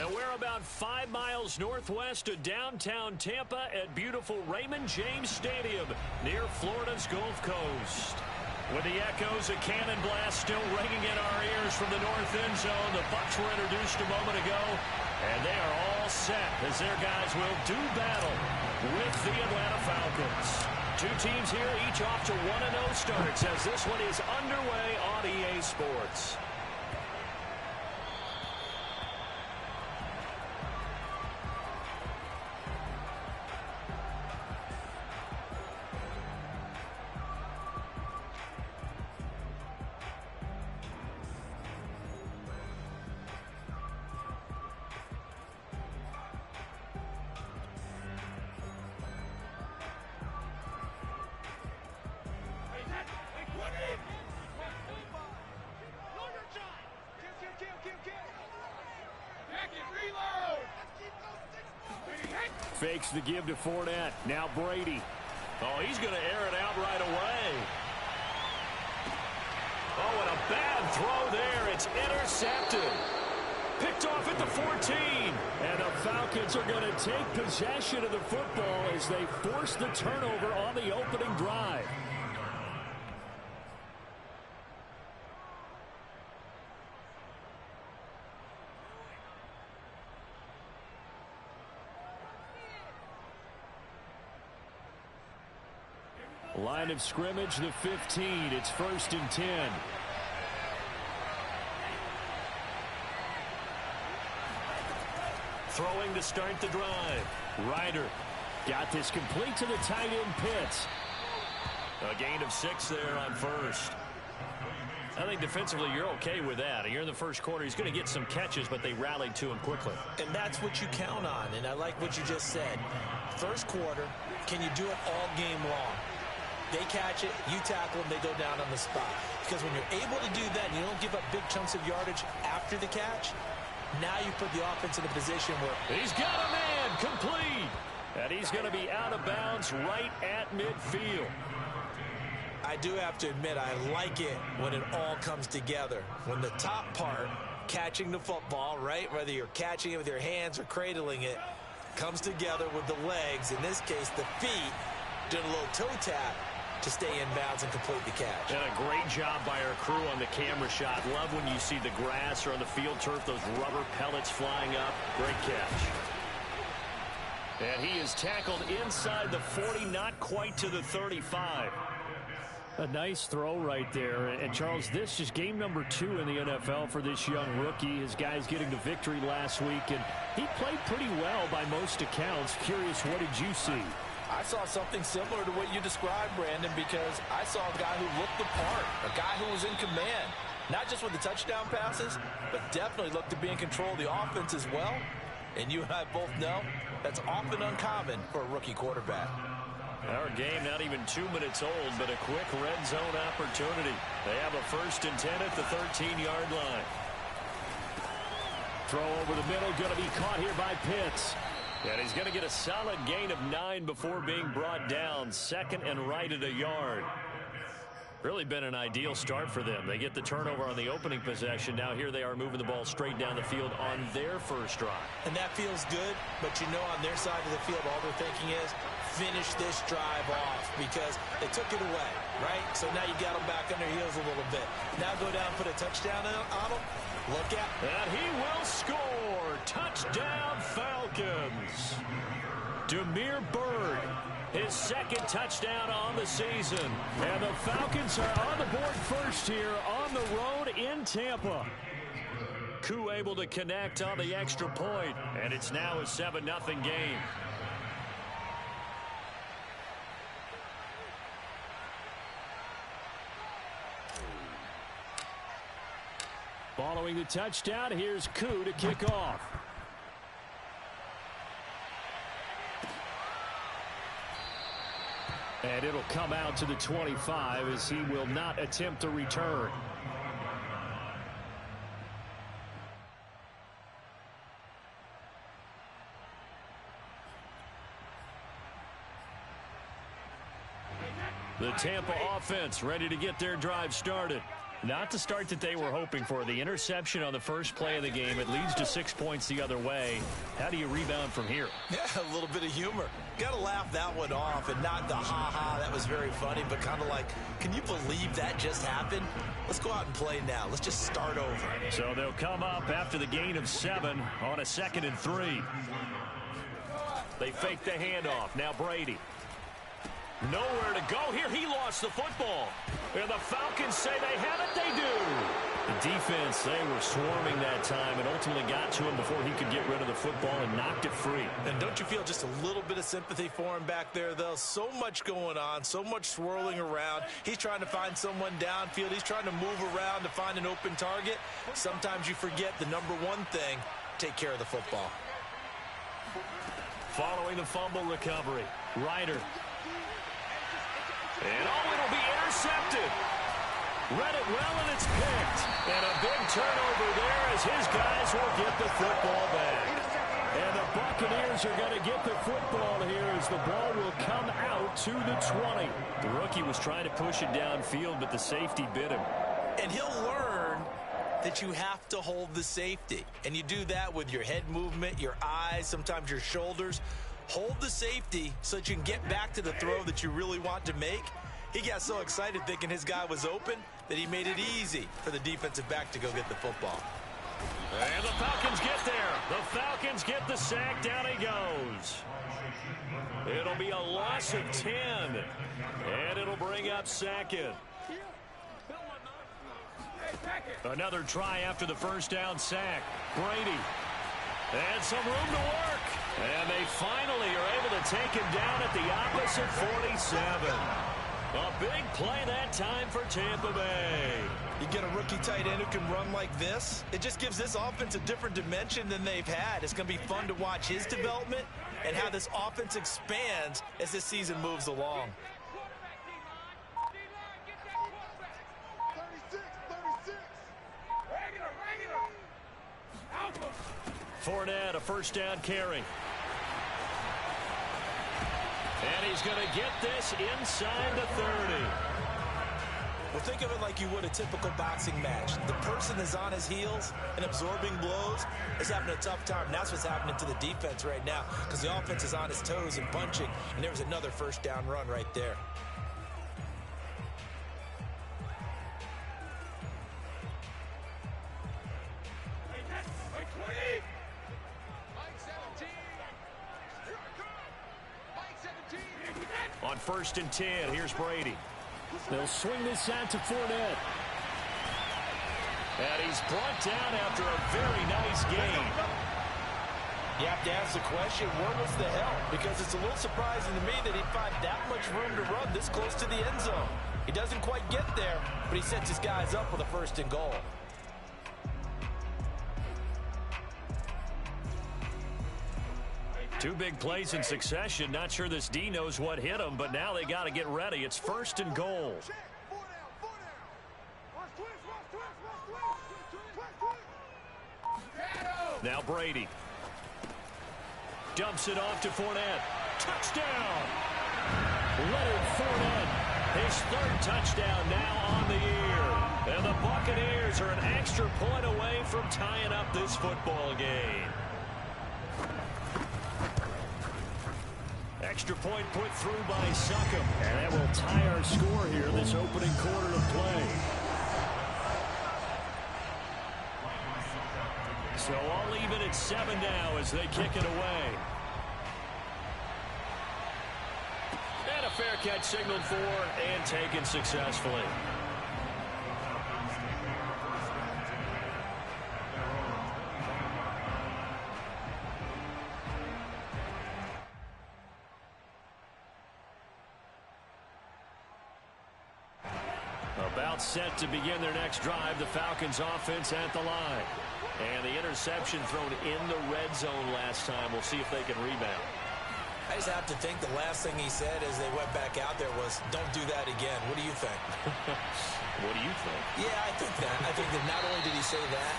Well, we're about 5 miles northwest of downtown Tampa at beautiful Raymond James Stadium near Florida's Gulf Coast. With the echoes of cannon blast still ringing in our ears from the north end zone, the Bucs were introduced a moment ago, and they are all set as their guys will do battle with the Atlanta Falcons. Two teams here, each off to 1-0 starts as this one is underway on EA Sports. Fakes the give to Fournette. Now Brady. Oh, he's going to air it out right away. Oh, and a bad throw there. It's intercepted. Picked off at the 14. And the Falcons are going to take possession of the football as they force the turnover on the opening drive. Line of scrimmage, the 15. It's 1st and 10. Throwing to start the drive. Ryder got this complete to the tight end Pitts. A gain of 6 there on first. I think defensively you're okay with that. You're in the first quarter. He's going to get some catches, but they rallied to him quickly. And that's what you count on, and I like what you just said. First quarter, can you do it all game long? They catch it, you tackle them, they go down on the spot. Because when you're able to do that and you don't give up big chunks of yardage after the catch, now you put the offense in a position where he's got a man complete. And he's going to be out of bounds right at midfield. I do have to admit, I like it when it all comes together. When the top part, catching the football, right, whether you're catching it with your hands or cradling it, comes together with the legs, in this case the feet, did a little toe tap to stay in bounds and complete the catch. And a great job by our crew on the camera shot. Love when you see the grass or on the field turf, those rubber pellets flying up. Great catch. And he is tackled inside the 40, not quite to the 35. A nice throw right there. And Charles, this is game number 2 in the NFL for this young rookie. His guys getting the victory last week, and he played pretty well by most accounts. Curious, what did you see? I saw something similar to what you described, Brandon, because I saw a guy who looked the part, a guy who was in command, not just with the touchdown passes, but definitely looked to be in control of the offense as well. And you and I both know that's often uncommon for a rookie quarterback. Our game not even 2 minutes old, but a quick red zone opportunity. They have a 1st and 10 at the 13-yard line. Throw over the middle, going to be caught here by Pitts. And he's going to get a solid gain of 9 before being brought down. 2nd and right at a yard. Really been an ideal start for them. They get the turnover on the opening possession. Now here they are moving the ball straight down the field on their first drive. And that feels good, but you know on their side of the field all they're thinking is finish this drive off because they took it away, right? So now you got them back on their heels a little bit. Now go down, put a touchdown on them. Look out. And he will score. Touchdown Falcons. Demir Bird, his 2nd touchdown on the season. And the Falcons are on the board first here on the road in Tampa. Koo able to connect on the extra point, and it's now a 7-0 game. Following the touchdown, here's Koo to kick off. And it'll come out to the 25 as he will not attempt a return. The Tampa offense ready to get their drive started. Not the start that they were hoping for. The interception on the first play of the game. It leads to 6 points the other way. How do you rebound from here? Yeah, a little bit of humor. Got to laugh that one off, and not the ha-ha, that was very funny, but kind of like, can you believe that just happened? Let's go out and play now. Let's just start over. So they'll come up after the gain of 7 on a 2nd and 3. They fake the handoff. Now Brady. Nowhere to go here. He lost the football. And the Falcons say they have it. They do. The defense, they were swarming that time and ultimately got to him before he could get rid of the football and knocked it free. And don't you feel just a little bit of sympathy for him back there, though? So much going on, so much swirling around. He's trying to find someone downfield. He's trying to move around to find an open target. Sometimes you forget the number one thing, take care of the football. Following the fumble recovery, Ryder. And it'll be intercepted. Read it well, and it's picked. And a big turnover there as his guys will get the football back. And the Buccaneers are going to get the football here as the ball will come out to the 20. The rookie was trying to push it downfield, but the safety bit him. And he'll learn that you have to hold the safety. And you do that with your head movement, your eyes, sometimes your shoulders. Hold the safety so that you can get back to the throw that you really want to make. He got so excited thinking his guy was open that he made it easy for the defensive back to go get the football. And the Falcons get there. The Falcons get the sack. Down he goes. It'll be a loss of 10. And it'll bring up 2nd. Another try after the first down sack. Brady. And some room to work. And they finally are able to take him down at the opposite 47. A big play that time for Tampa Bay. You get a rookie tight end who can run like this. It just gives this offense a different dimension than they've had. It's going to be fun to watch his development and how this offense expands as this season moves along. Fournette, a first down carry. And he's going to get this inside the 30. Well, think of it like you would a typical boxing match. The person is on his heels and absorbing blows is having a tough time. And that's what's happening to the defense right now because the offense is on his toes and punching. And there was another first down run right there. On 1st and 10, here's Brady. They'll swing this out to Fournette. And he's brought down after a very nice gain. You have to ask the question, where was the help? Because it's a little surprising to me that he'd find that much room to run this close to the end zone. He doesn't quite get there, but he sets his guys up with a 1st and goal. Two big plays in succession. Not sure this D knows what hit him, but now they got to get ready. It's 1st and goal. Now Brady. Dumps it off to Fournette. Touchdown! Leonard Fournette. His 3rd touchdown now on the year. And the Buccaneers are an extra point away from tying up this football game. Extra point put through by Succop. And that will tie our score here this opening quarter of play. So I'll leave it at 7 now as they kick it away. And a fair catch signaled for and taken successfully. About set to begin their next drive. The Falcons offense at the line. And the interception thrown in the red zone last time. We'll see if they can rebound. I just have to think the last thing he said as they went back out there was, don't do that again. What do you think? What do you think? Yeah, I think that. I think that not only did he say that,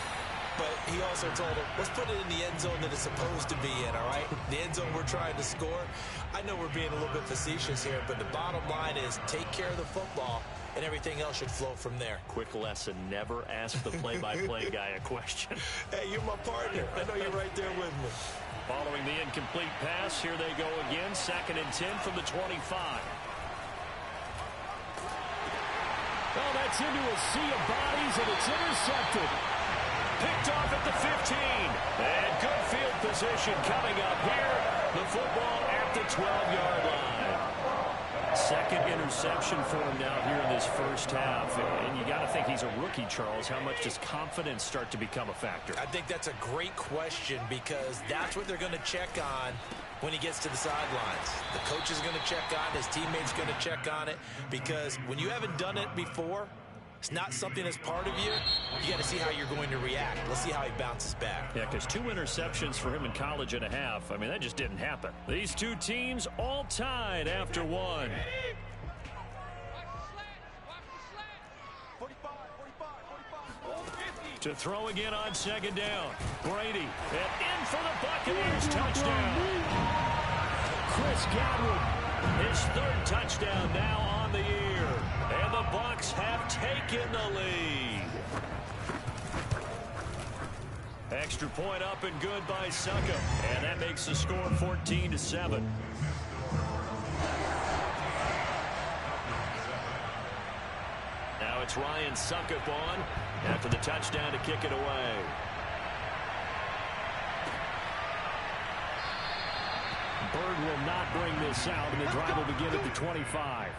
but he also told him, let's put it in the end zone that it's supposed to be in, all right? The end zone we're trying to score. I know we're being a little bit facetious here, but the bottom line is take care of the football and everything else should flow from there. Quick lesson, never ask the play-by-play guy a question. Hey, you're my partner. I know you're right there with me. Following the incomplete pass, here they go again. 2nd and 10 from the 25. Oh, that's into a sea of bodies, and it's intercepted. Picked off at the 15. And good field position coming up here. The football at the 12-yard line. 2nd interception for him now here in this first half. And you got to think he's a rookie, Charles. How much does confidence start to become a factor? I think that's a great question because that's what they're going to check on when he gets to the sidelines. The coach is going to check on it. His teammates going to check on it because when you haven't done it before, it's not something that's part of you. You got to see how you're going to react. Let's see how he bounces back. Yeah, because 2 interceptions for him in college and a half. I mean, that just didn't happen. These two teams all tied after one. To throw again on 2nd down. Brady, and in for the Buccaneers touchdown. Chris Godwin. His 3rd touchdown now on the year. And the Bucs have taken the lead. Extra point up and good by Succop. And that makes the score 14-7. Now it's Ryan Succop on after the touchdown to kick it away. Bird will not bring this out, and the drive will begin at the 25.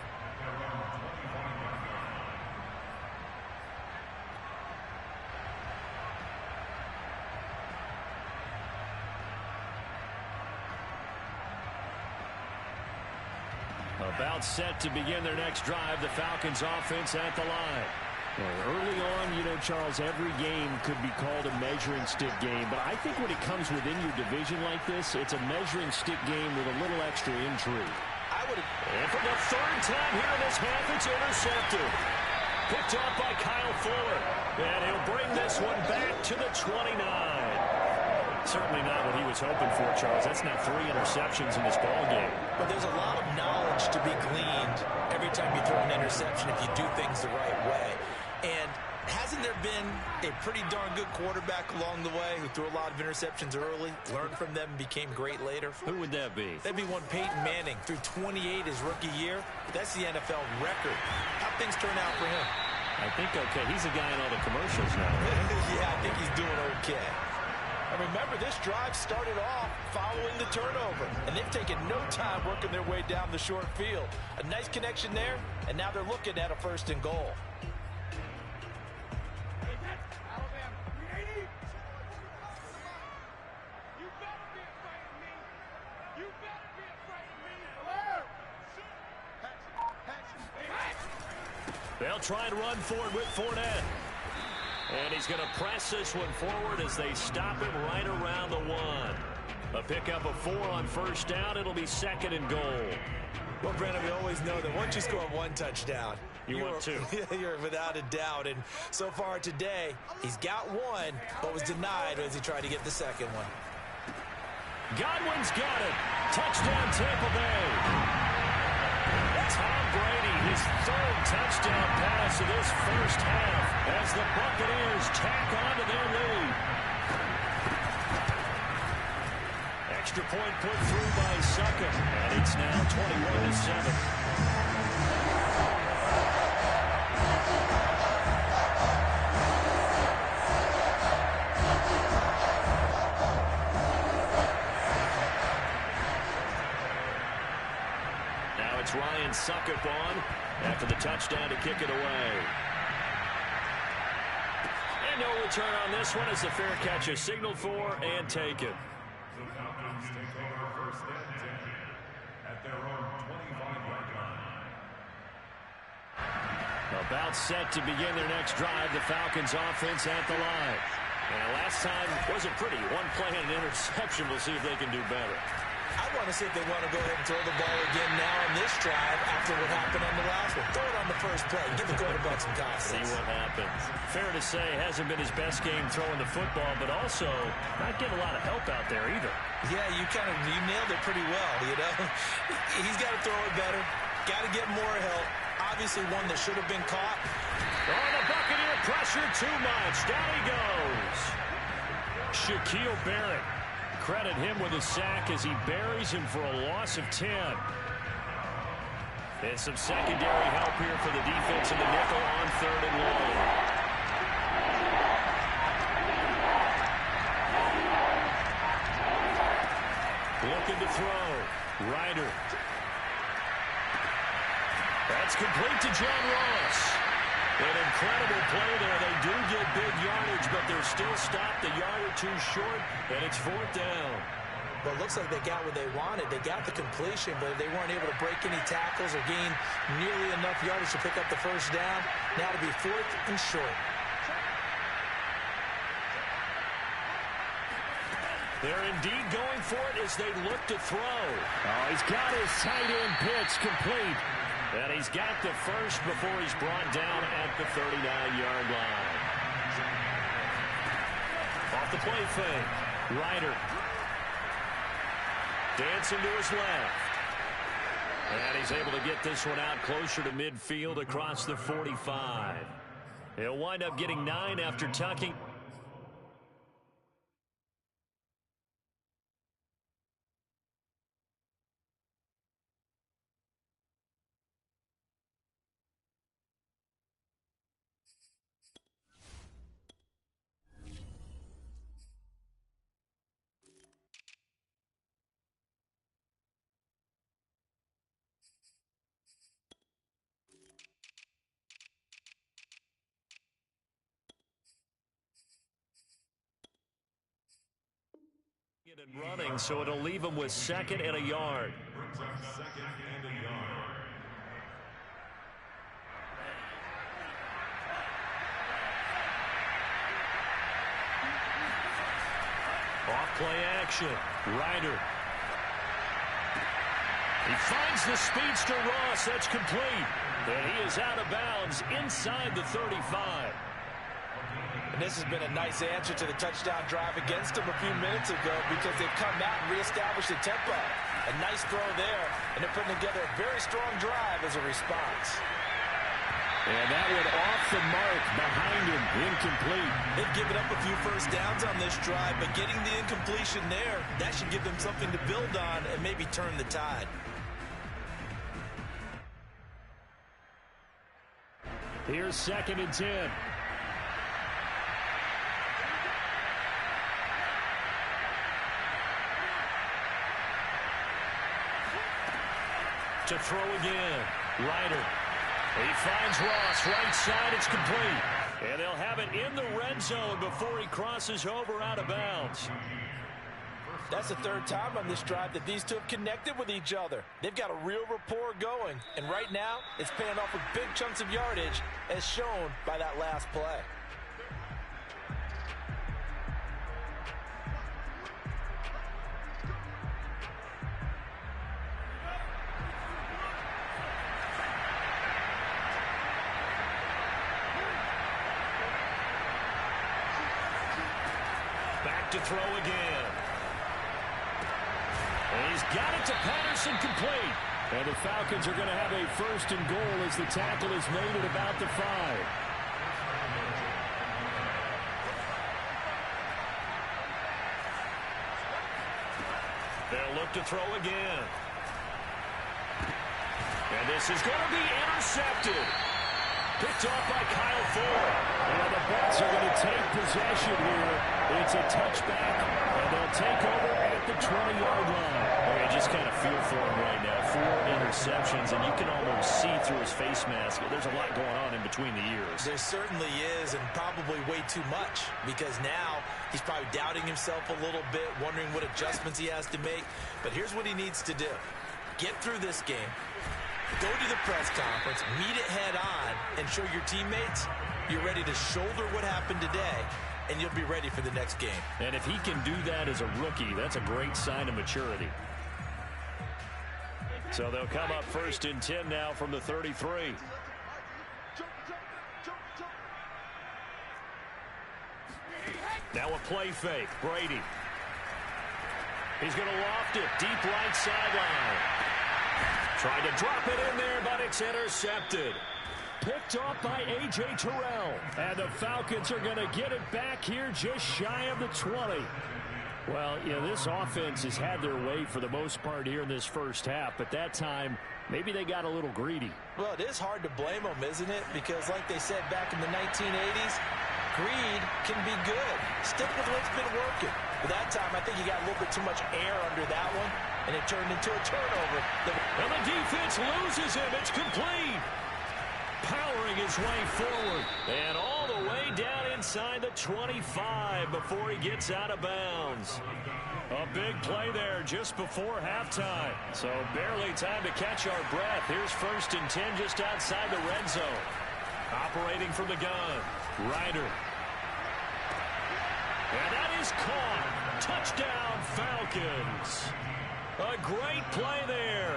About set to begin their next drive, the Falcons offense at the line. Early on, you know, Charles, every game could be called a measuring stick game. But I think when it comes within your division like this, it's a measuring stick game with a little extra intrigue. And for the 3rd time here in this half, it's intercepted. Picked off by Kyle Fuller. And he'll bring this one back to the 29. Certainly not what he was hoping for, Charles. That's now 3 interceptions in this ball game. But there's a lot of knowledge to be gleaned every time you throw an interception if you do things the right way. And hasn't there been a pretty darn good quarterback along the way who threw a lot of interceptions early, learned from them, and became great later? Who would that be? That'd be one Peyton Manning. Threw 28 his rookie year. That's the NFL record. How'd things turn out for him? I think okay. He's a guy in all the commercials now. Yeah, I think he's doing okay. And remember, this drive started off following the turnover, and they've taken no time working their way down the short field. A nice connection there, and now they're looking at a 1st and goal. They'll try and run forward with Fournette. And he's going to press this one forward as they stop him right around the 1. A pickup of 4 on 1st down. It'll be 2nd and goal. Well, Brandon, we always know that once you score 1 touchdown, you want 2. You're without a doubt. And so far today, he's got 1, but was denied as he tried to get the 2nd one. Godwin's got it. Touchdown, Tampa Bay. Tom Brady, his 3rd touchdown pass of this first half as the Buccaneers tack on to their lead. Extra point put through by Succop, and it's now 21-7. It's Ryan Succop on after the touchdown to kick it away. And no return on this one as the fair catch is signaled for and taken. The Falcons take over 1st and 10 at their own 25-yard line. About set to begin their next drive, the Falcons offense at the line. And last time wasn't pretty. 1 play and an interception. We'll see if they can do better. I want to see if they want to go ahead and throw the ball again now on this drive after what happened on the last one. Throw it on the first play. Give the quarterback some confidence. See what happens. Fair to say, hasn't been his best game throwing the football, but also not getting a lot of help out there either. Yeah, you nailed it pretty well, you know. He's got to throw it better. Got to get more help. Obviously one that should have been caught. Oh, the Buccaneer pressure too much. Down he goes. Shaquille Barrett. Credit him with a sack as he buries him for a loss of 10. And some secondary help here for the defense in the nickel on 3rd and long. Looking to throw. Ryder. That's complete to John Ross. An incredible play there. They do get big yardage, but they're still stopped a yard or two short, and it's 4th down. Well, it looks like they got what they wanted. They got the completion, but they weren't able to break any tackles or gain nearly enough yardage to pick up the first down. Now to be 4th and short. They're indeed going for it as they look to throw. Oh, he's got his tight end pitch complete. And he's got the first before he's brought down at the 39-yard line. Off the play fake. Ryder. Dancing to his left. And he's able to get this one out closer to midfield across the 45. He'll wind up getting 9 after tucking. And running, so it'll leave him with 2nd and a yard. Brings up 2nd and a yard. Off play action. Ryder. He finds the speedster Ross. That's complete. And he is out of bounds inside the 35. And this has been a nice answer to the touchdown drive against them a few minutes ago because they've come out and reestablished the tempo. A nice throw there, and they're putting together a very strong drive as a response. And that went off the mark behind him, incomplete. They've given up a few first downs on this drive, but getting the incompletion there, that should give them something to build on and maybe turn the tide. Here's 2nd and 10. To throw again. Ryder. He finds Ross. Right side. It's complete. And they'll have it in the red zone before he crosses over out of bounds. That's the 3rd time on this drive that these two have connected with each other. They've got a real rapport going. And right now, it's paying off with big chunks of yardage as shown by that last play. To throw again. And he's got it to Patterson, complete. And the Falcons are going to have a 1st and goal as the tackle is made at about the 5. They'll look to throw again. And this is going to be intercepted. Picked off by Kyle Ford. And the Bucs are going to take possession here. It's a touchback, and they'll take over at the 20-yard line. Okay, just kind of feel for him right now. 4 interceptions, and you can almost see through his face mask. There's a lot going on in between the ears. There certainly is, and probably way too much, because now he's probably doubting himself a little bit, wondering what adjustments he has to make. But here's what he needs to do. Get through this game. Go to the press conference, meet it head on, and show your teammates you're ready to shoulder what happened today, and you'll be ready for the next game. And if he can do that as a rookie, that's a great sign of maturity. So they'll come up 1st and 10 now from the 33. Now a play fake. Brady. He's going to loft it deep right sideline. Trying to drop it in there, but it's intercepted. Picked off by A.J. Terrell. And the Falcons are going to get it back here just shy of the 20. Well, this offense has had their way for the most part here in this first half. But that time, maybe they got a little greedy. Well, it is hard to blame them, isn't it? Because like they said back in the 1980s, greed can be good. Stick with what's been working. But that time, I think you got a little bit too much air under that one, and it turned into a turnover. And the defense loses him. It's complete. Powering his way forward. And all the way down inside the 25 before he gets out of bounds. A big play there just before halftime. So barely time to catch our breath. Here's 1st and 10 just outside the red zone. Operating from the gun. Ryder. And that is caught. Touchdown, Falcons. A great play there.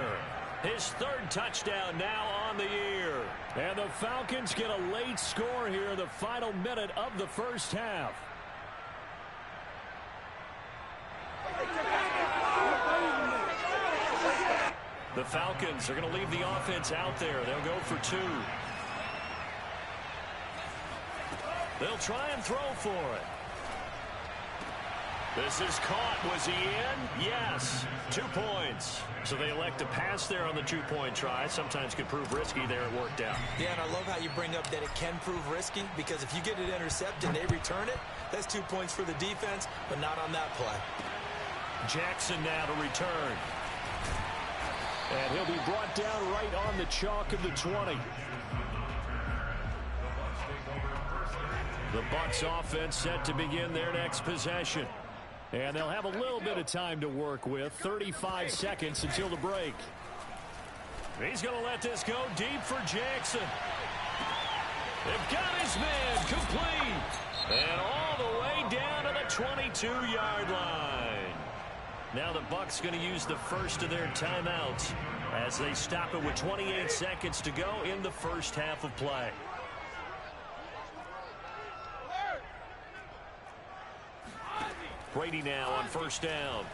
His 3rd touchdown now on the year. And the Falcons get a late score here in the final minute of the first half. The Falcons are going to leave the offense out there. They'll go for 2. They'll try and throw for it. This is caught. Was he in? Yes. 2 points. So they elect to pass there on the 2-point try. Sometimes could prove risky. There it worked out. Yeah, and I love how you bring up that it can prove risky, because if you get it intercepted and they return it, that's 2 points for the defense, but not on that play. Jackson now to return. And he'll be brought down right on the chalk of the 20. The Bucs offense set to begin their next possession. And they'll have a little bit of time to work with. 35 seconds until the break. He's going to let this go deep for Jackson. They've got his man complete. And all the way down to the 22-yard line. Now the Bucs going to use the first of their timeouts as they stop it with 28 seconds to go in the first half of play. Brady now on 1st down.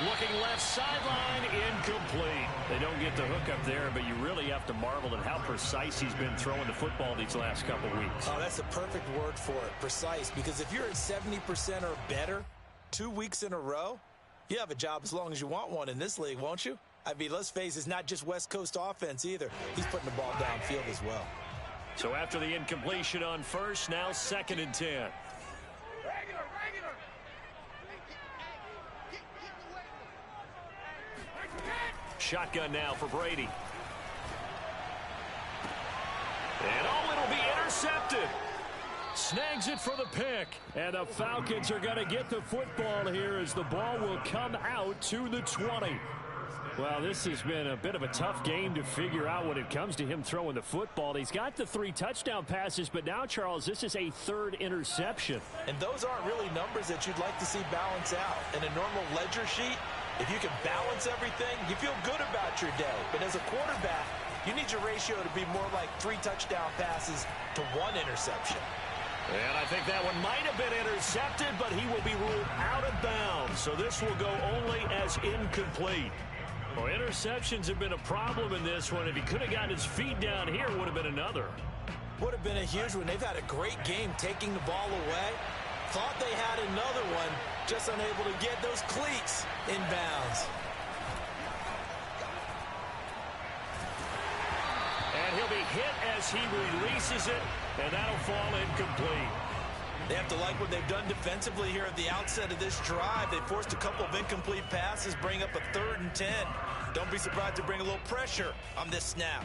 Looking left sideline, incomplete. They don't get the hook up there, but you really have to marvel at how precise he's been throwing the football these last couple weeks. Oh, that's a perfect word for it, precise, because if you're at 70% or better 2 weeks in a row, you have a job as long as you want one in this league, won't you? I mean, let's face it, it's not just West Coast offense either. He's putting the ball downfield as well. So after the incompletion on 1st, now 2nd and 10. Shotgun now for Brady. And it'll be intercepted. Snags it for the pick. And the Falcons are going to get the football here as the ball will come out to the 20. Well, this has been a bit of a tough game to figure out when it comes to him throwing the football. He's got the 3 touchdown passes, but now, Charles, this is a 3rd interception. And those aren't really numbers that you'd like to see balance out. In a normal ledger sheet, if you can balance everything, you feel good about your day. But as a quarterback, you need your ratio to be more like 3 touchdown passes to 1 interception. And I think that one might have been intercepted, but he will be ruled out of bounds. So this will go only as incomplete. Well, interceptions have been a problem in this one. If he could have gotten his feet down here, it would have been another. Would have been a huge one. They've had a great game taking the ball away. Thought they had another one, just unable to get those cleats in bounds. And he'll be hit as he releases it, and that'll fall incomplete. They have to like what they've done defensively here at the outset of this drive. They forced a couple of incomplete passes, bring up a 3rd and 10. Don't be surprised to bring a little pressure on this snap.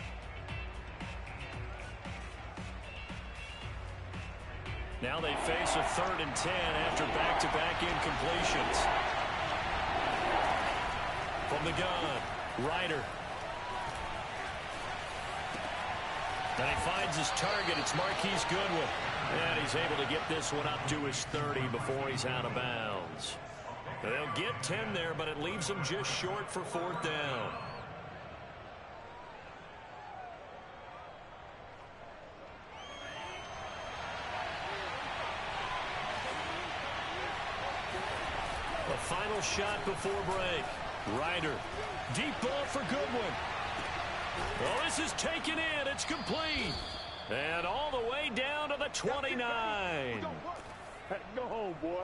Now they face a 3rd and 10 after back-to-back incompletions. From the gun, Ryder. And he finds his target. It's Marquise Goodwin. And he's able to get this one up to his 30 before he's out of bounds. They'll get 10 there, but it leaves them just short for 4th down. A final shot before break. Ryder. Deep ball for Goodwin. Well, this is taken in. It's complete. And all the way down to the 29. Go home, boy.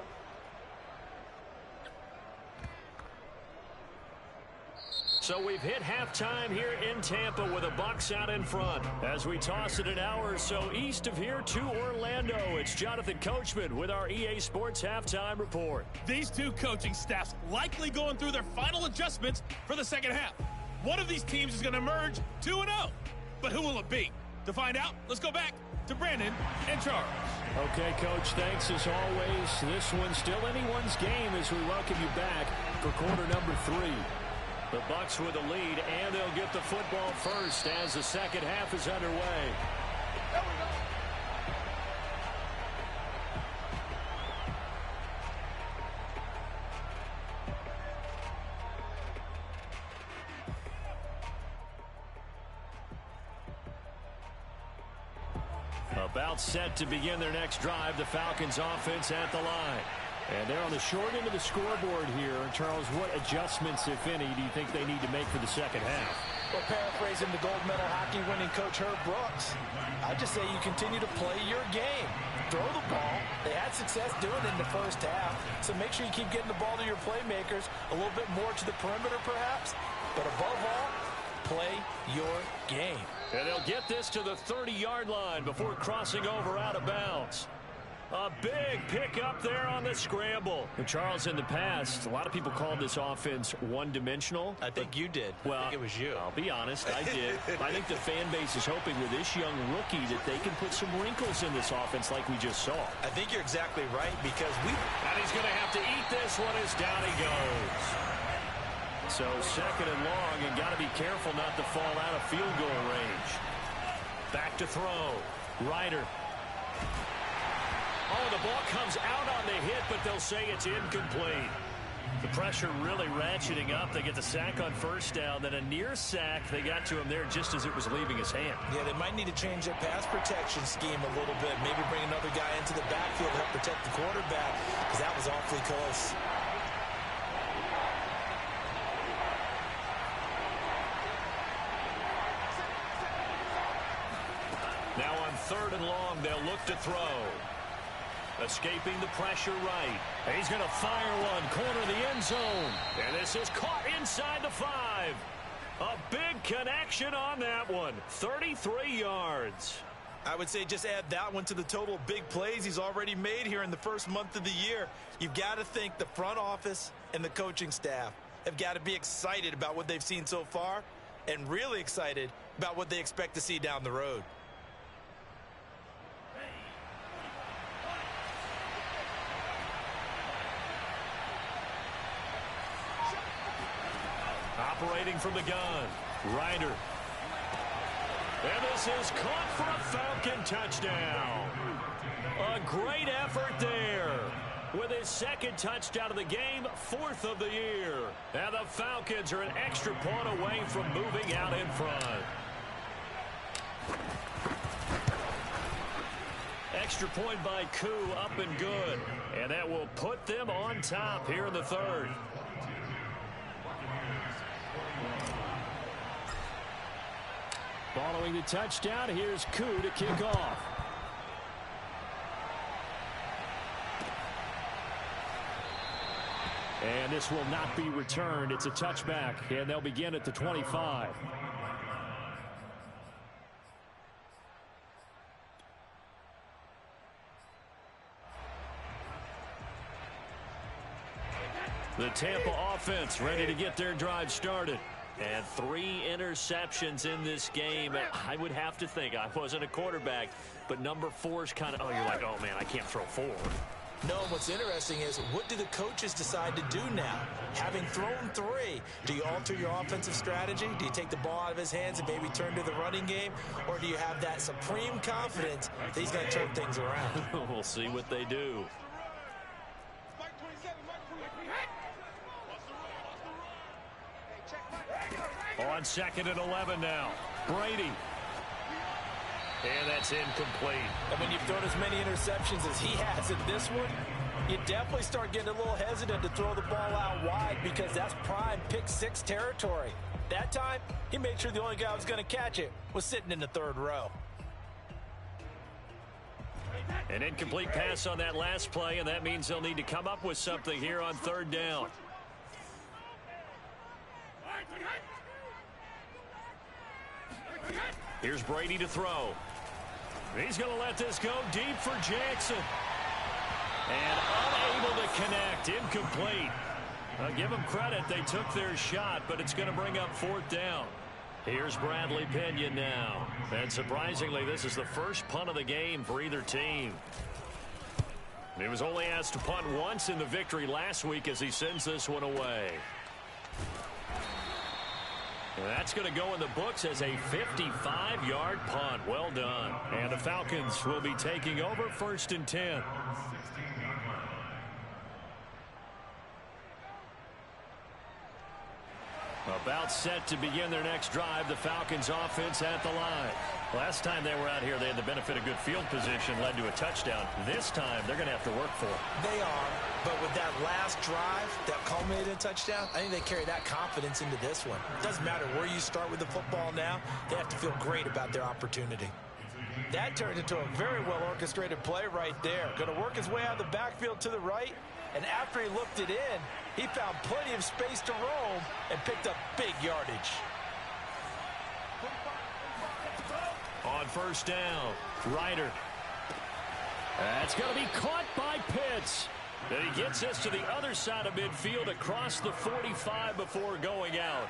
So we've hit halftime here in Tampa with the Bucs out in front. As we toss it an hour or so east of here to Orlando, it's Jonathan Coachman with our EA Sports Halftime Report. These two coaching staffs likely going through their final adjustments for the second half. One of these teams is going to emerge 2-0. But who will it be? To find out, let's go back to Brandon and Charles. Okay, Coach, thanks as always. This one's still anyone's game as we welcome you back for quarter number 3. The Bucs with the lead, and they'll get the football first as the second half is underway. About set to begin their next drive, the Falcons offense at the line. And they're on the short end of the scoreboard here. Charles, what adjustments, if any, do you think they need to make for the second half? Well, paraphrasing the gold medal hockey winning coach Herb Brooks, I just say you continue to play your game. Throw the ball. They had success doing it in the first half, so make sure you keep getting the ball to your playmakers, a little bit more to the perimeter perhaps, but above all, play your game. And they'll get this to the 30-yard line before crossing over out of bounds. A big pick up there on the scramble. And Charles, in the past, a lot of people called this offense one-dimensional. I think you did. Well, I think it was you. I'll be honest, I did. I think the fan base is hoping with this young rookie that they can put some wrinkles in this offense like we just saw. I think you're exactly right because And he's going to have to eat this one as down he goes. So second and long, and got to be careful not to fall out of field goal range. Back to throw. Ryder. Oh, the ball comes out on the hit, but they'll say it's incomplete. The pressure really ratcheting up. They get the sack on first down, then a near sack. They got to him there just as it was leaving his hand. Yeah, they might need to change their pass protection scheme a little bit. Maybe bring another guy into the backfield to help protect the quarterback because that was awfully close. Now on third and long, they'll look to throw. Escaping the pressure right. He's going to fire one, corner of the end zone. And this is caught inside the 5. A big connection on that one. 33 yards. I would say just add that one to the total of big plays he's already made here in the first month of the year. You've got to think the front office and the coaching staff have got to be excited about what they've seen so far and really excited about what they expect to see down the road. Operating from the gun, Ryder. And this is caught for a Falcon touchdown. A great effort there. With his second touchdown of the game, 4th of the year. And the Falcons are an extra point away from moving out in front. Extra point by Koo, up and good. And that will put them on top here in the third. Following the touchdown, here's Koo to kick off. And this will not be returned. It's a touchback, and they'll begin at the 25. The Tampa offense ready to get their drive started. And 3 interceptions in this game. I would have to think, I wasn't a quarterback, but number 4 is kind of, you're like, oh, man, I can't throw 4. No, what's interesting is what do the coaches decide to do now? Having thrown 3, do you alter your offensive strategy? Do you take the ball out of his hands and maybe turn to the running game? Or do you have that supreme confidence that he's going to turn things around? We'll see what they do. On 2nd and 11 now. Brady. And that's incomplete. And when you've thrown as many interceptions as he has in this one, you definitely start getting a little hesitant to throw the ball out wide because that's prime pick-6 territory. That time, he made sure the only guy who was going to catch it was sitting in the third row. An incomplete pass on that last play, and that means they'll need to come up with something here on third down. Here's Brady to throw. He's going to let this go deep for Jackson. And unable to connect. Incomplete. I'll give them credit. They took their shot, but it's going to bring up fourth down. Here's Bradley Pinion now. And surprisingly, this is the first punt of the game for either team. He was only asked to punt once in the victory last week as he sends this one away. And that's going to go in the books as a 55-yard punt. Well done. And the Falcons will be taking over 1st and 10. About set to begin their next drive. The Falcons offense at the line. Last time they were out here, they had the benefit of good field position, led to a touchdown. This time, they're going to have to work for it. They are, but with that last drive that culminated in a touchdown, I think they carry that confidence into this one. It doesn't matter where you start with the football now. They have to feel great about their opportunity. That turned into a very well-orchestrated play right there. Going to work his way out of the backfield to the right, and after he looked it in, he found plenty of space to roam and picked up big yardage. On first down, Ryder. That's going to be caught by Pitts. And he gets us to the other side of midfield across the 45 before going out.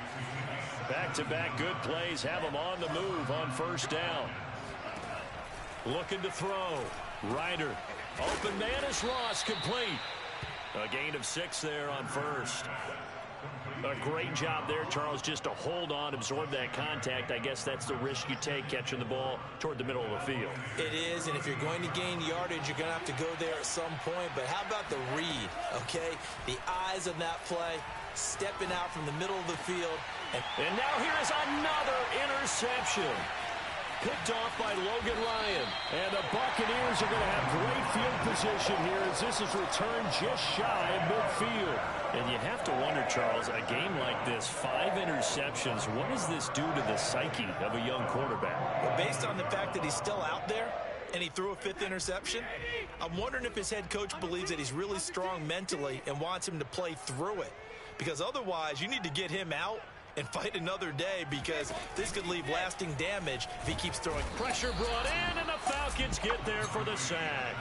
Back-to-back good plays have him on the move on first down. Looking to throw. Ryder. Open man is Ross, complete. A gain of 6 there on first. A great job there, Charles, just to hold on, absorb that contact. I guess that's the risk you take catching the ball toward the middle of the field. It is, and if you're going to gain yardage, you're going to have to go there at some point. But how about the read, okay? The eyes of that play, stepping out from the middle of the field. And now here is another interception. Picked off by Logan Ryan. And the Buccaneers are going to have great field position here as this is returned just shy of midfield. And you have to wonder, Charles, a game like this, 5 interceptions, what does this do to the psyche of a young quarterback? Well, based on the fact that he's still out there and he threw a 5th interception, I'm wondering if his head coach believes that he's really strong mentally and wants him to play through it. Because otherwise, you need to get him out and fight another day, because this could leave lasting damage if he keeps throwing. Pressure brought in, and the Falcons get there for the sack.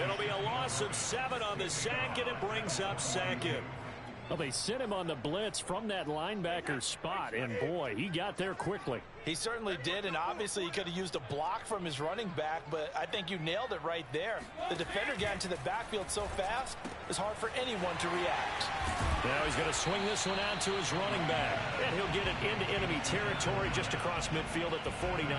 It'll be a loss of 7 on the sack, and it brings up 2nd. Well, they sent him on the blitz from that linebacker spot, and boy, he got there quickly. He certainly did, and obviously he could have used a block from his running back, but I think you nailed it right there. The defender got into the backfield so fast, it's hard for anyone to react. Now he's going to swing this one out to his running back, and he'll get it into enemy territory just across midfield at the 49.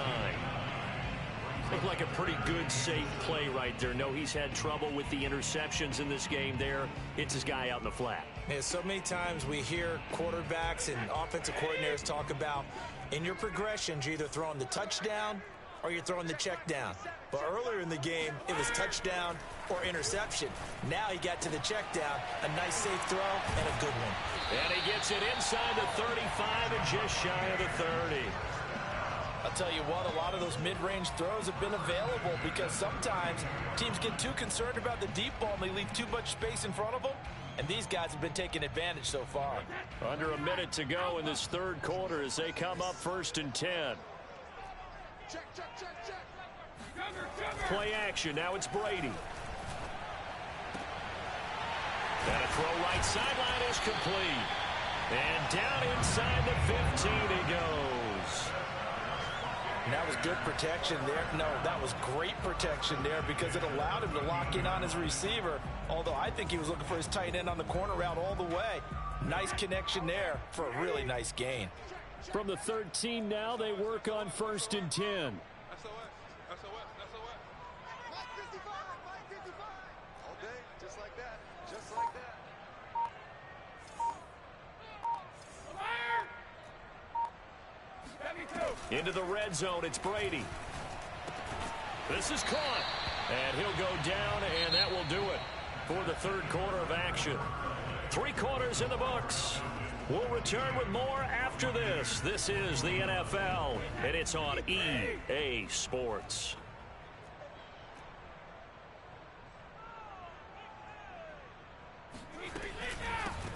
Looked like a pretty good, safe play right there. No, he's had trouble with the interceptions in this game there. It's his guy out in the flat. Man, so many times we hear quarterbacks and offensive coordinators talk about in your progressions, you're either throwing the touchdown or you're throwing the check down. But earlier in the game, it was touchdown or interception. Now he got to the check down, a nice safe throw, and a good one. And he gets it inside the 35 and just shy of the 30. I'll tell you what, a lot of those mid-range throws have been available because sometimes teams get too concerned about the deep ball and they leave too much space in front of them, and these guys have been taking advantage so far. Under a minute to go in this third quarter as they come up 1st and 10. Play action. Now it's Brady. And a throw right sideline is complete. And down inside the 15 he goes. And that was good protection there. No, that was great protection there because it allowed him to lock in on his receiver, although I think he was looking for his tight end on the corner route all the way. Nice connection there for a really nice gain. From the 13 now, they work on 1st and 10. Into the red zone, it's Brady. This is caught, and he'll go down, and that will do it. for the third quarter of action. 3 quarters in the books. We'll return with more after this. This is the NFL, and it's on EA Sports.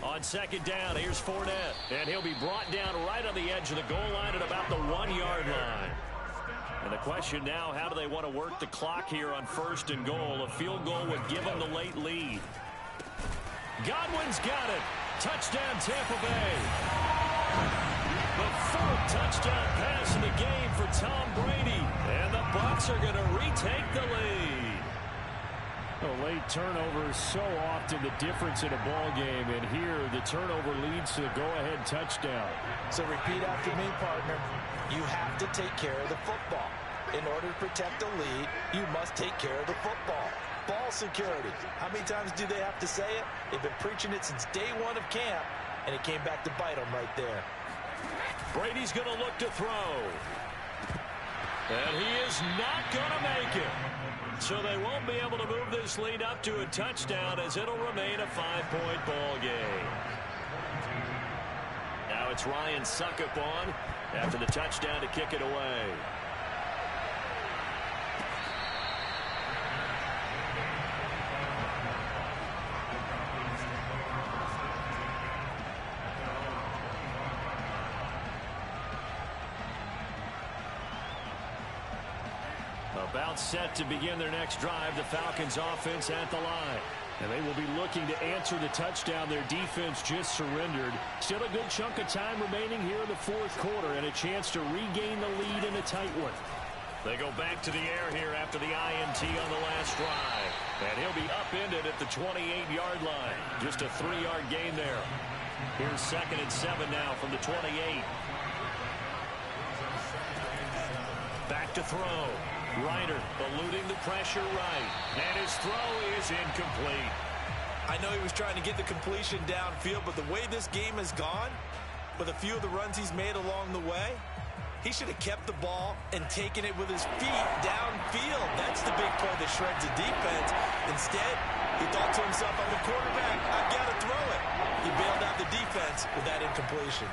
On second down, here's Fournette, and he'll be brought down right on the edge of the goal line at about the 1-yard line. And the question now, how do they want to work the clock here on first and goal? A field goal would give them the late lead. Godwin's got it. Touchdown, Tampa Bay. The 4th touchdown pass of the game for Tom Brady. And the Bucs are going to retake the lead. A late turnover is so often the difference in a ball game, and here the turnover leads to the go-ahead touchdown. So repeat after me, partner. You have to take care of the football. In order to protect a lead, you must take care of the football. Ball security. How many times do they have to say it? They've been preaching it since day 1 of camp, and it came back to bite them right there. Brady's going to look to throw. And he is not going to make it. So they won't be able to move this lead up to a touchdown, as it'll remain a 5-point ball game. Now it's Ryan Suckup on after the touchdown to kick it away. About set to begin their next drive, the Falcons offense at the line. And they will be looking to answer the touchdown their defense just surrendered. Still a good chunk of time remaining here in the 4th quarter, and a chance to regain the lead in a tight one. They go back to the air here after the INT on the last drive. And he'll be upended at the 28-yard line. Just a 3-yard gain there. Here's 2nd and 7 now from the 28. Back to throw. Reiner eluding the pressure right. And his throw is incomplete. I know he was trying to get the completion downfield, but the way this game has gone, with a few of the runs he's made along the way, he should have kept the ball and taken it with his feet downfield. That's the big play that shreds the defense. Instead, he thought to himself, I'm the quarterback, I've got to throw it. He bailed out the defense with that incompletion.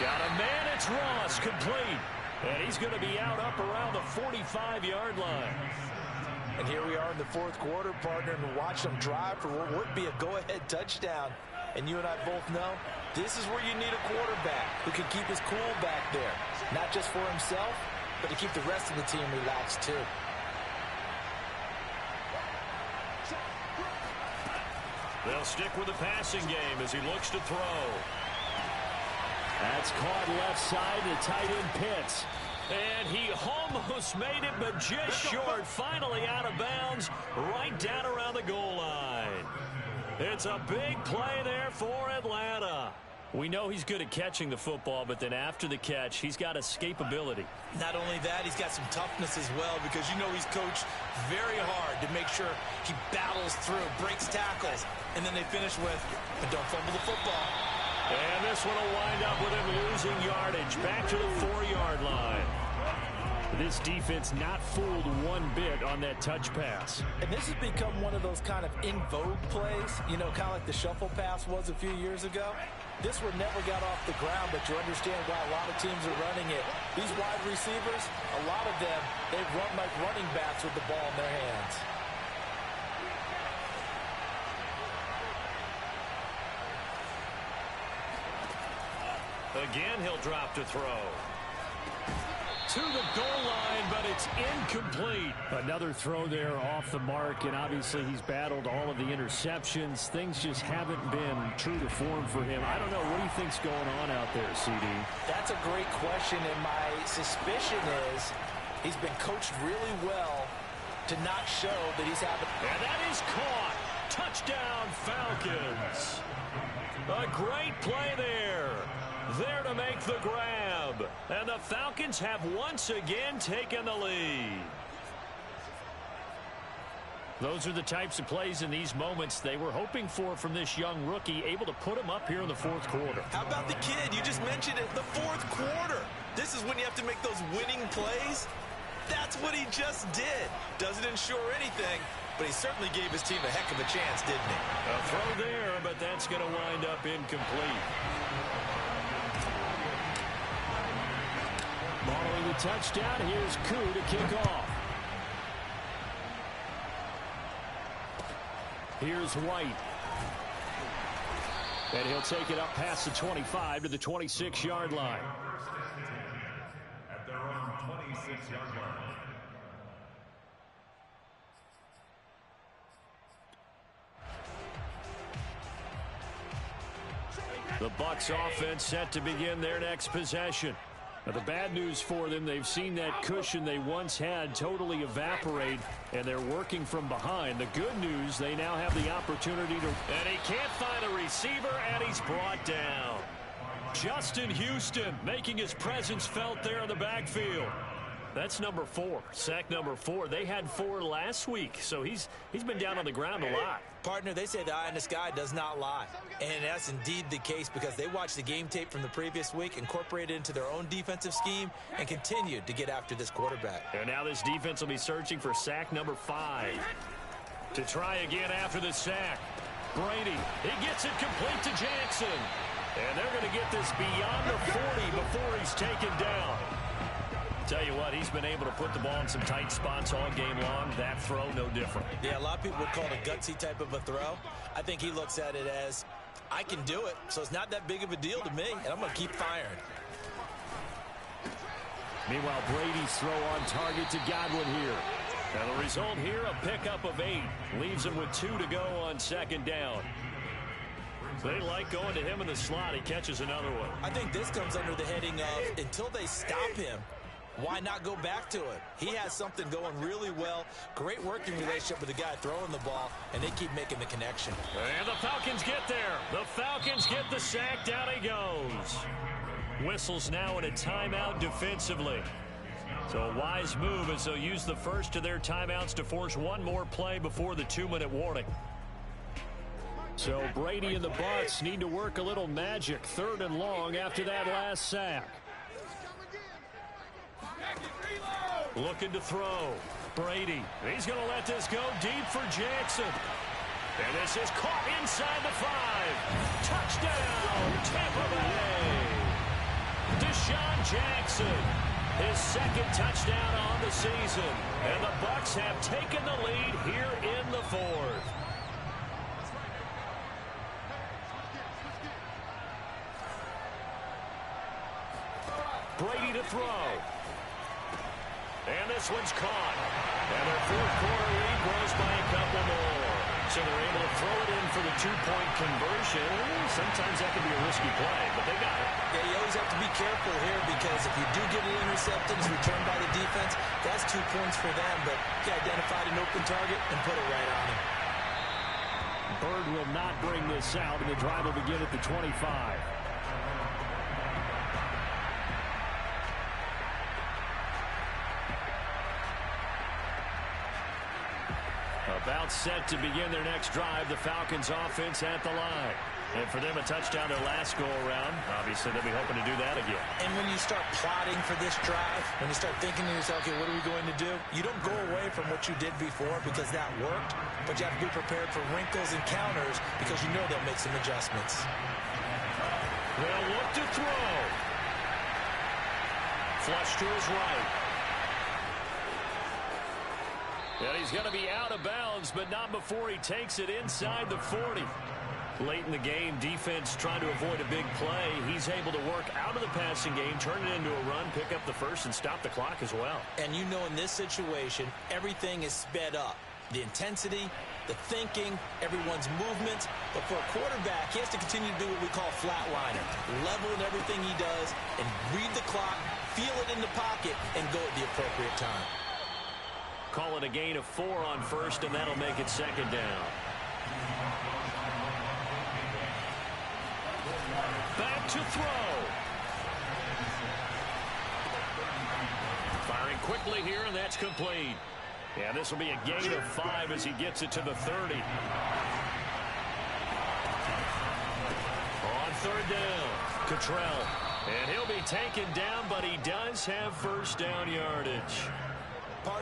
Got a man, it's Ross, complete. And he's going to be out up around the 45-yard line. And here we are in the 4th quarter, partner, and watch them drive for what would be a go-ahead touchdown. And you and I both know this is where you need a quarterback who can keep his cool back there. Not just for himself, but to keep the rest of the team relaxed too. They'll stick with the passing game as he looks to throw. That's caught left side to tight end Pitts. And he almost made it, but just short. Finally out of bounds, right down around the goal line. It's a big play there for Atlanta. We know he's good at catching the football, but then after the catch, he's got escapability. Not only that, he's got some toughness as well, because you know he's coached very hard to make sure he battles through, breaks tackles, and then they finish with, but don't fumble the football. And this one will wind up with him losing yardage back to the 4-yard line. This defense not fooled one bit on that touch pass. And this has become one of those kind of in vogue plays, you know, kind of like the shuffle pass was a few years ago. This one never got off the ground, but you understand why a lot of teams are running it. These wide receivers, a lot of them, they run like running backs with the ball in their hands. Again, he'll drop to throw. To the goal line, but it's incomplete. Another throw there off the mark, and obviously he's battled all of the interceptions. Things just haven't been true to form for him. I don't know. What do you think's going on out there, CD? That's a great question, and my suspicion is he's been coached really well to not show that he's having... And that is caught. Touchdown, Falcons. A great play there. There to make the grab. And the Falcons have once again taken the lead. Those are the types of plays in these moments they were hoping for from this young rookie, able to put him up here in the 4th quarter. How about the kid? You just mentioned it, the 4th quarter. This is when you have to make those winning plays. That's That's what he just did. Doesn't ensure anything, but he certainly gave his team a heck of a chance, didn't he? A throw there, but that's going to wind up incomplete. Following the touchdown, here's Koo to kick off. Here's White. And he'll take it up past the 25 to the 26-yard line. At their own 26-yard line. The Bucs offense set to begin their next possession. Now, the bad news for them, they've seen that cushion they once had totally evaporate, and they're working from behind. The good news, they now have the opportunity to... And he can't find a receiver, and he's brought down. Justin Houston making his presence felt there in the backfield. That's number 4, sack number 4. They had 4 last week, so he's been down on the ground a lot. Partner, they say the eye in the sky does not lie. And that's indeed the case because they watched the game tape from the previous week, incorporated it into their own defensive scheme, and continued to get after this quarterback. And now this defense will be searching for sack number 5. To try again after the sack. Brady, he gets it complete to Jackson. And they're going to get this beyond the 40 before he's taken down. Tell you what, he's been able to put the ball in some tight spots all game long. That throw, no different. Yeah, a lot of people would call it a gutsy type of a throw. I think he looks at it as, I can do it, so it's not that big of a deal to me, and I'm going to keep firing. Meanwhile, Brady's throw on target to Godwin here. And the result here, a pickup of 8. Leaves him with 2 to go on second down. They like going to him in the slot. He catches another one. I think this comes under the heading of, until they stop him, why not go back to it? He has something going really well. Great working relationship with the guy throwing the ball, and they keep making the connection. And the Falcons get there. The Falcons get the sack. Down he goes. Whistles now in a timeout defensively. So a wise move as they'll use the first of their timeouts to force one more play before the 2-minute warning. So Brady and the Bucs need to work a little magic. 3rd and long after that last sack. Looking to throw. Brady. He's going to let this go deep for Jackson. And this is caught inside the 5. Touchdown, Tampa Bay. Deshaun Jackson. His 2nd touchdown on the season. And the Bucs have taken the lead here in the 4th. Brady to throw. And this one's caught. And their 4th quarter lead grows by a couple more. So they're able to throw it in for the 2-point conversion. Sometimes that can be a risky play, but they got it. Yeah, you always have to be careful here because if you do get an interception, it's returned by the defense, that's 2 points for them, but he identified an open target and put it right on him. Bird will not bring this out, and the drive will begin at the 25. About set to begin their next drive, the Falcons offense at the line. And for them, a touchdown their last go-around. Obviously, they'll be hoping to do that again. And when you start plotting for this drive, when you start thinking to yourself, okay, what are we going to do? You don't go away from what you did before because that worked, but you have to be prepared for wrinkles and counters because you know they'll make some adjustments. They'll look to throw. Flush to his right. And he's going to be out of bounds, but not before he takes it inside the 40. Late in the game, defense trying to avoid a big play. He's able to work out of the passing game, turn it into a run, pick up the first, and stop the clock as well. And you know in this situation, everything is sped up. The intensity, the thinking, everyone's movements. But for a quarterback, he has to continue to do what we call flatliner. Level in everything he does and read the clock, feel it in the pocket, and go at the appropriate time. Call it a gain of 4 on first, and that'll make it 2nd down. Back to throw. Firing quickly here, and that's complete. Yeah, this will be a gain of 5 as he gets it to the 30. On 3rd down, Cottrell. And he'll be taken down, but he does have first down yardage.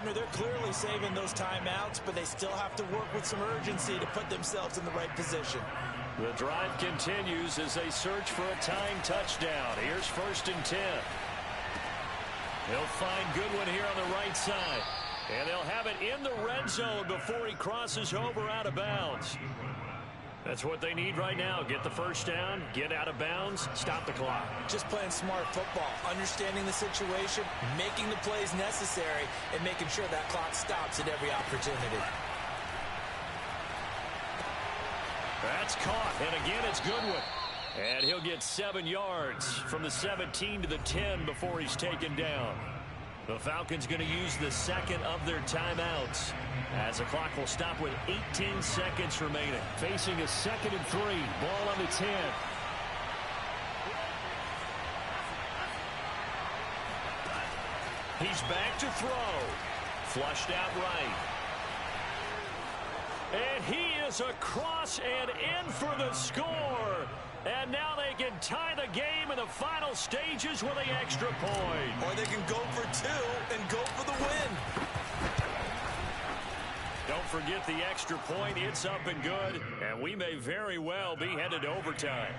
Abner, they're clearly saving those timeouts, but they still have to work with some urgency to put themselves in the right position. The drive continues as they search for a tying touchdown. Here's 1st and 10. He'll find Goodwin here on the right side. And they'll have it in the red zone before he crosses over out of bounds. That's what they need right now. Get the first down, get out of bounds, stop the clock. Just playing smart football, understanding the situation, making the plays necessary, and making sure that clock stops at every opportunity. That's caught, and again it's Goodwin. And he'll get 7 yards from the 17 to the 10 before he's taken down. The Falcons going to use the second of their timeouts as the clock will stop with 18 seconds remaining. Facing a 2nd and 3. Ball on the 10. He's back to throw. Flushed out right. And he is across and in for the score. And now they can tie the game in the final stages with an extra point. Or they can go for 2 and go for the win. Don't forget the extra point. It's up and good. And we may very well be headed to overtime.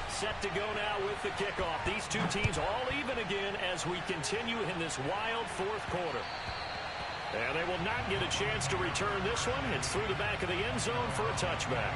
Set to go now with the kickoff. These two teams all even again as we continue in this wild 4th quarter. And they will not get a chance to return this one. It's through the back of the end zone for a touchback.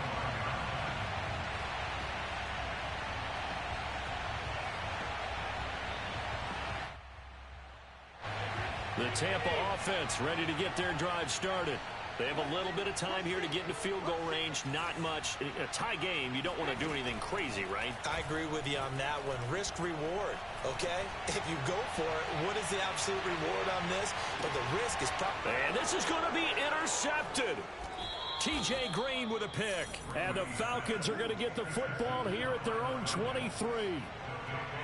The Tampa offense ready to get their drive started. They have a little bit of time here to get into field goal range. Not much. In a tie game, you don't want to do anything crazy, right? I agree with you on that one. Risk reward, okay? If you go for it, what is the absolute reward on this? But the risk is probably... And this is going to be intercepted. T.J. Green with a pick. And the Falcons are going to get the football here at their own 23.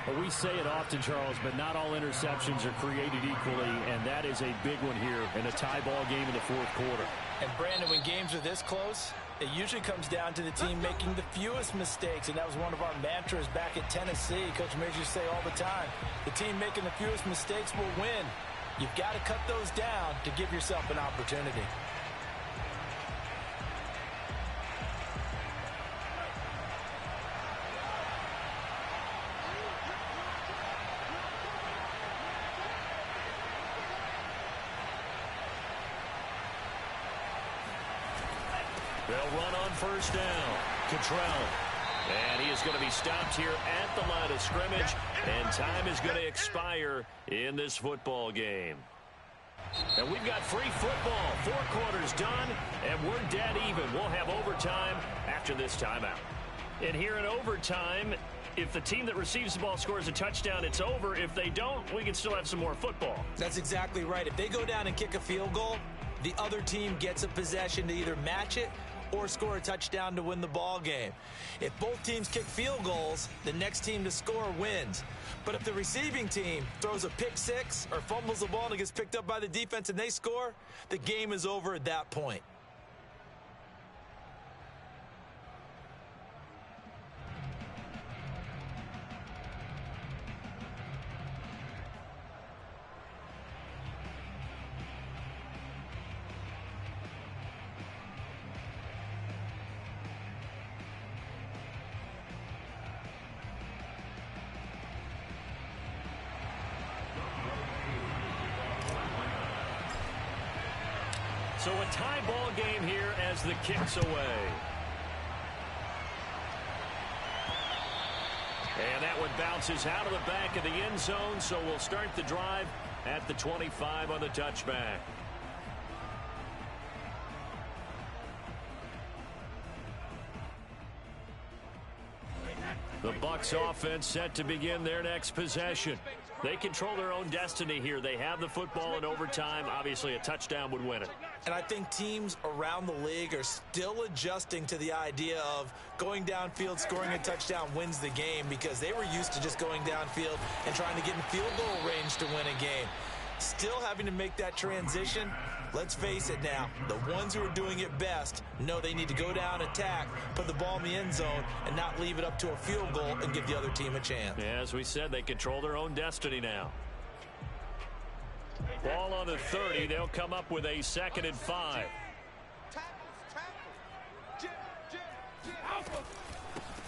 Well, we say it often, Charles, but not all interceptions are created equally, and that is a big one here in a tie ball game in the 4th quarter. And, Brandon, when games are this close, it usually comes down to the team making the fewest mistakes, and that was one of our mantras back at Tennessee. Coach Mears used to say all the time, the team making the fewest mistakes will win. You've got to cut those down to give yourself an opportunity. They'll run on 1st down. Cottrell. And he is going to be stopped here at the line of scrimmage. And time is going to expire in this football game. And we've got free football. 4 quarters done, and we're dead even. We'll have overtime after this timeout. And here in overtime, if the team that receives the ball scores a touchdown, it's over. If they don't, we can still have some more football. That's exactly right. If they go down and kick a field goal, the other team gets a possession to either match it or score a touchdown to win the ball game. If both teams kick field goals, the next team to score wins. But if the receiving team throws a pick 6 or fumbles the ball and it gets picked up by the defense and they score, the game is over at that point. So a tie ball game here as the kick's away. And that one bounces out of the back of the end zone, so we'll start the drive at the 25 on the touchback. The Bucs offense set to begin their next possession. They control their own destiny here. They have the football in overtime. Obviously, a touchdown would win it. And I think teams around the league are still adjusting to the idea of going downfield, scoring a touchdown wins the game, because they were used to just going downfield and trying to get in field goal range to win a game. Still having to make that transition. Let's face it now, the ones who are doing it best know they need to go down, attack, put the ball in the end zone, and not leave it up to a field goal and give the other team a chance. Yeah, as we said, they control their own destiny now. Ball on the 30. They'll come up with a 2nd and 5.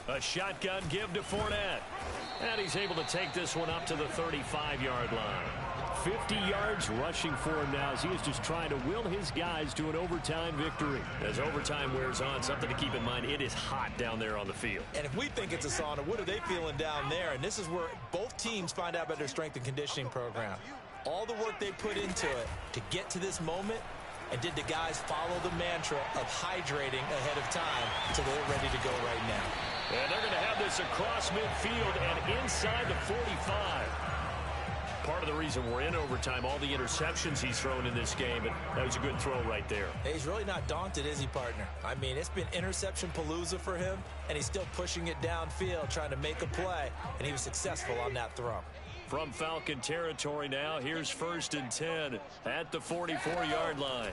A shotgun give to Fournette. And he's able to take this one up to the 35-yard line. 50 yards rushing for him now as he is just trying to will his guys to an overtime victory. As overtime wears on, something to keep in mind, it is hot down there on the field. And if we think it's a sauna, what are they feeling down there? And this is where both teams find out about their strength and conditioning program. All the work they put into it to get to this moment, and did the guys follow the mantra of hydrating ahead of time so they're ready to go right now. And they're going to have this across midfield and inside the 45. Part of the reason we're in overtime, all the interceptions he's thrown in this game, and that was a good throw right there. He's really not daunted, is he, partner? I mean, it's been interception palooza for him, and he's still pushing it downfield, trying to make a play, and he was successful on that throw. From Falcon territory now, here's 1st and 10 at the 44-yard line.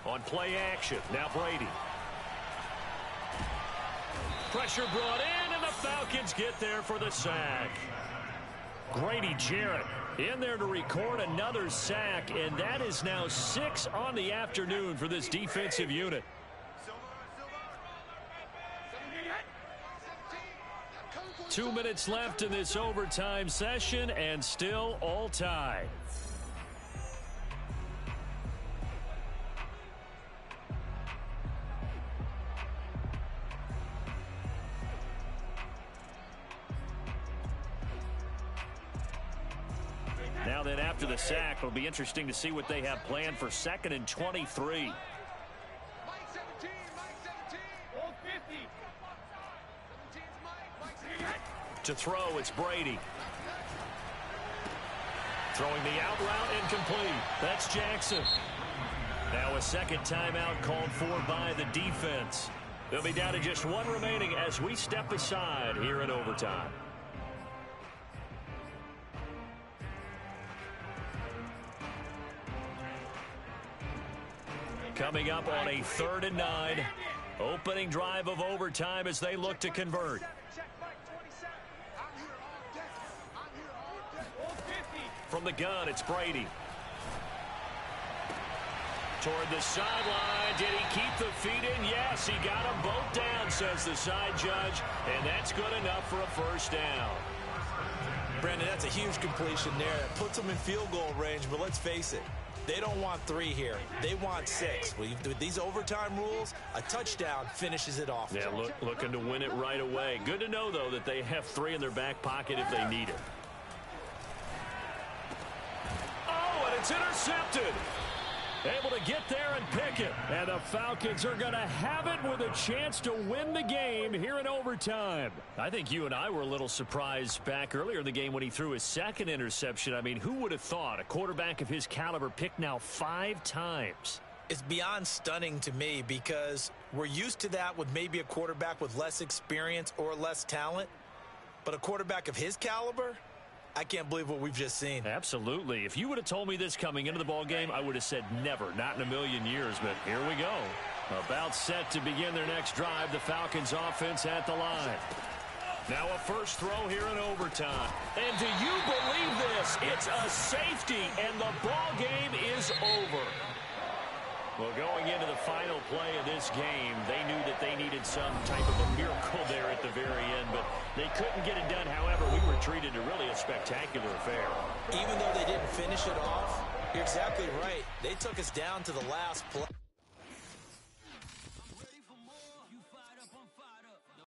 On play action, now Brady. Pressure brought in, and the Falcons get there for the sack. Grady Jarrett in there to record another sack, and that is now 6 on the afternoon for this defensive unit. Two minutes left in this overtime session, and still all tied. Now then, after the sack, it'll be interesting to see what they have planned for 2nd and 23. To throw, it's Brady. Throwing the out route, incomplete. That's Jackson. Now a 2nd timeout called for by the defense. They'll be down to just 1 remaining as we step aside here in overtime. Coming up on a 3rd and 9. Opening drive of overtime as they look to convert. From the gun, it's Brady. Toward the sideline. Did he keep the feet in? Yes, he got them both down, says the side judge. And that's good enough for a 1st down. Brandon, that's a huge completion there. It puts them in field goal range, but let's face it. They don't want 3 here. They want 6. With these overtime rules, a touchdown finishes it off. Yeah, looking to win it right away. Good to know, though, that they have 3 in their back pocket if they need it. Oh, and it's intercepted. Able to get there and pick it. And the Falcons are going to have it with a chance to win the game here in overtime. I think you and I were a little surprised back earlier in the game when he threw his 2nd interception. I mean, who would have thought a quarterback of his caliber picked now 5 times? It's beyond stunning to me because we're used to that with maybe a quarterback with less experience or less talent. But a quarterback of his caliber, I can't believe what we've just seen. Absolutely. If you would have told me this coming into the ball game, I would have said never, not in a million years. But here we go. About set to begin their next drive. The Falcons offense at the line. Now a 1st throw here in overtime. And do you believe this? It's a safety, and the ball game is over. Well, going into the final play of this game, they knew that they needed some type of a miracle there at the very end, but they couldn't get it done. However, we were treated to really a spectacular affair. Even though they didn't finish it off, you're exactly right. They took us down to the last play.